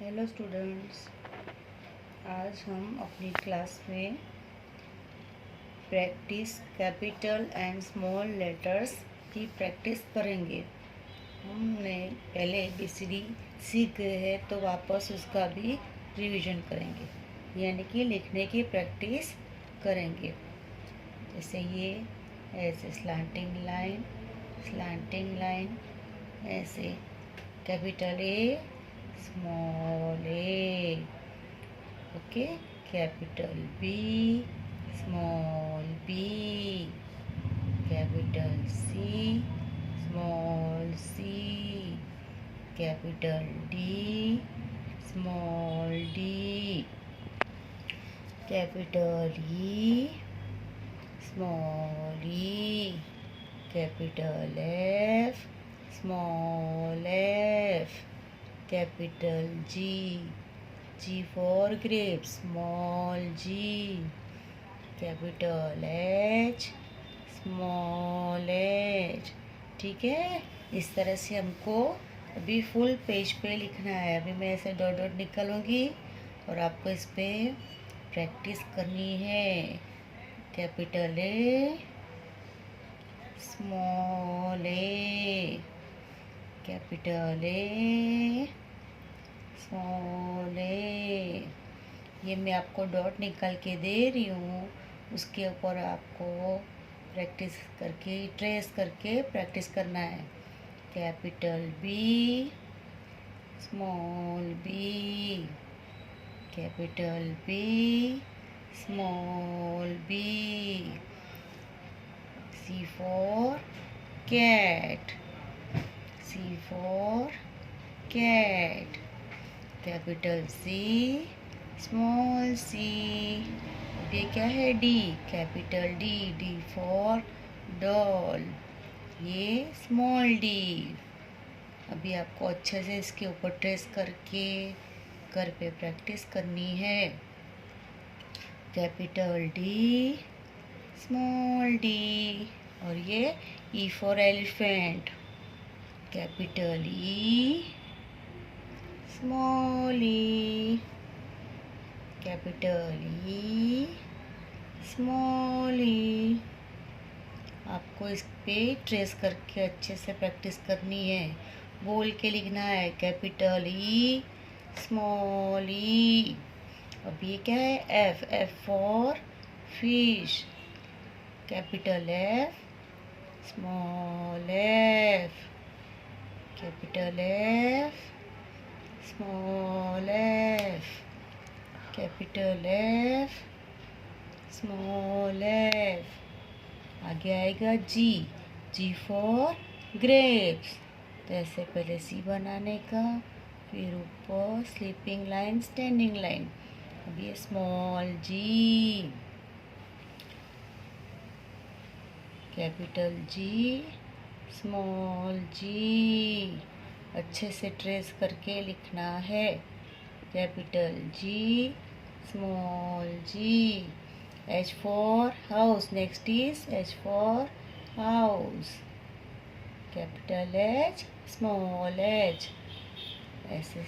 Hello students, आज हम अपनी क्लास में practice capital and small letters की प्रैक्टिस करेंगे। हमने पहले ABCD सीख गए हैं तो वापस उसका भी रिवीजन करेंगे, यानी कि लिखने की प्रैक्टिस करेंगे। जैसे ये ऐसे स्लैंटिंग लाइन ऐसे capital A small A, okay, capital B small b, capital C small c, capital D small d, capital E small e, capital F small f, capital G for grapes small g, capital H small h। ठीक है, इस तरह से हमको अभी full page पे लिखना है। अभी मैं ऐसे डॉट डॉट निकालूंगी और आपको इस पे प्रैक्टिस करनी है। Capital A small a, capital A small a। ये मैं आपको डॉट निकाल के दे रही हूँ, उसके ऊपर आपको प्रैक्टिस करके ट्रेस करके प्रैक्टिस करना है। Capital B small b, capital B small b, C for cat, C for cat, capital C small c। अब ये क्या है? D, capital D for doll, ये स्मॉल d। अभी आपको अच्छे से इसके ऊपर ट्रेस करके घर पे प्रैक्टिस करनी है। कैपिटल D स्मॉल d, और ये E for elephant, capital E small e, capital E small e। आपको इस पे ट्रेस करके अच्छे से प्रैक्टिस करनी है, बोल के लिखना है। Capital E small e। अब ये क्या है? F for fish, capital F small f, capital F small f, capital F small f। आगे आएगा G फॉर ग्रेप्स। तो ऐसे पहले C बनाने का, फिर ऊपर स्लीपिंग लाइन स्टैंडिंग लाइन। अब ये small g, capital G small g। अच्छे से ट्रेस करके लिखना है। Capital G small g, H for house, next is H for house, capital H small h। ऐसे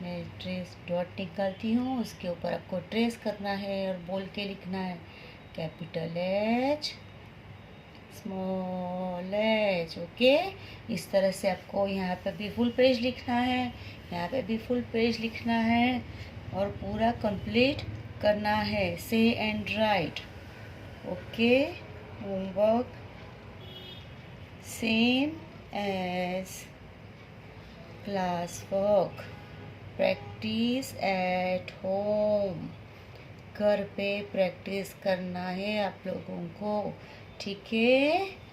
मैं ट्रेस डॉट निकालती हूँ, उसके ऊपर आपको ट्रेस करना है और बोल के लिखना है। Capital H small h, okay. इस तरह से आपको यहाँ पे भी फुल पेज लिखना है, यहाँ पे भी फुल पेज लिखना है और पूरा कंप्लीट करना है। Say and write, okay. Homework same as class work, practice at home. घर पे प्रैक्टिस करना है आप लोगों को, ठीक है।